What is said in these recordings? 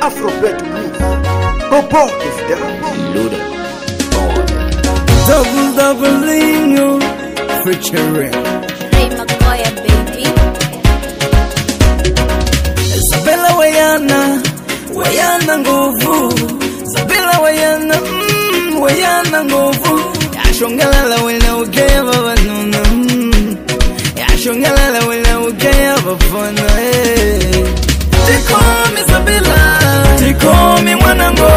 Afrobeat Mix. Bobo is there. Luda Boy. Double lingo featuring Ray McCoy, baby. Isabella Wayana nguvu. Isabella Wayana nguvu. Yashongalala wena ukaya babanuna. Yashongalala wena ukaya babana. Tikomi Isabella, tikomi mwanango,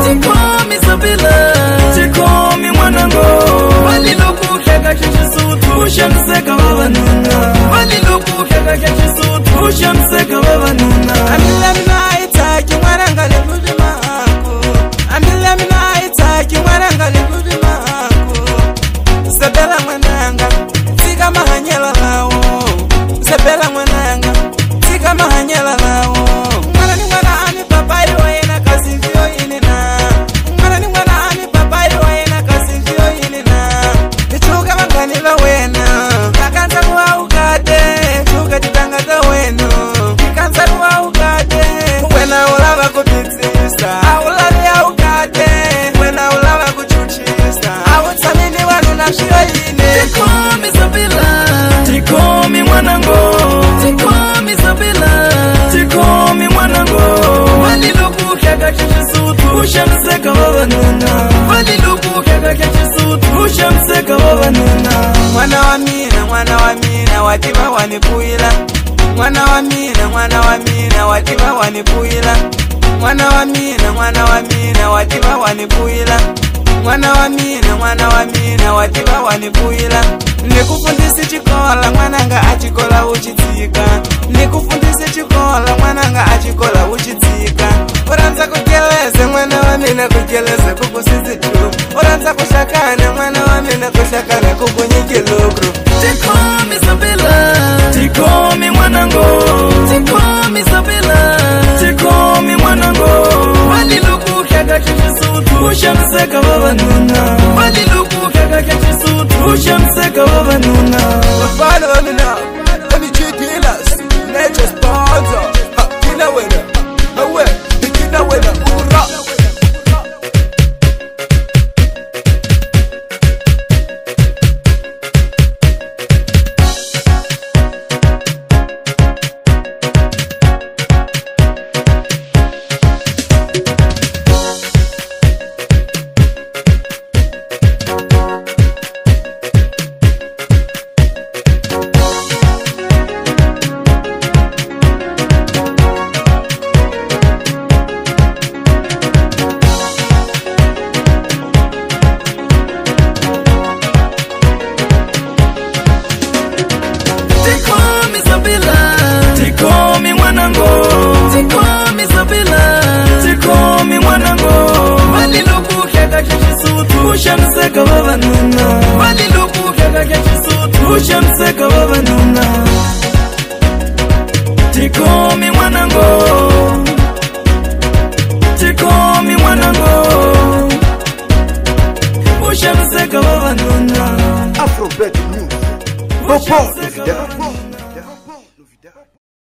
tikomi Isabella, tikomi mwanango. Waliloku kaka kishisutu, ushamseka babanuna. Waliloku kaka kishisutu, ushamseka babanuna. Amila itaki mwananga lekudi mako. Amila itaki mwananga lekudi mako. Isabella mwananga, tika mahanyela lawo. Isabella mwananga, tika mahanyela lawo. Tikomi mwanango, tikomi Isabella, tikomi mwanango. Waliloku kaka kishisutu, ushamseka babanuna. Waliloku kaka kishisutu, ushamseka babanuna. Mwana wa mina, watima wanipuila. Mwana wa mina, watima wanipuila. Mwana wa mina, watima wanipuila. Mwana wa mina, watima wanipuila. Nikufundise chikola mwananga achikola uchitika. Nikufundise chikola mwananga achikola uchitika. Oranza kukeleze mwana wa mina kukeleze kukusizi tu. Oranza kushakana mwana wa mina kushakana kukunyikilukru. Tikomi Isabella, tikomi mwanango, tikomi Isabella, tikomi mwanango. Waliloku kaka kishisutu, ushamseka babanuna. Waliloku kaka kishisutu, ushamseka babanuna. Follow me now. Let me check it out. Nature's sponsor. Kina winner. Away. Kina winner. Hoorah. Tikomi mwanango, tikomi Isabella, tikomi mwanango. Waliloku kaka kishisutu, ushamseka babanuna. Waliloku kaka kishisutu, ushamseka babanuna. Tikomi mwanango, tikomi mwanango. Ushamseka babanuna. Afrobeat Mix. Bobo is there.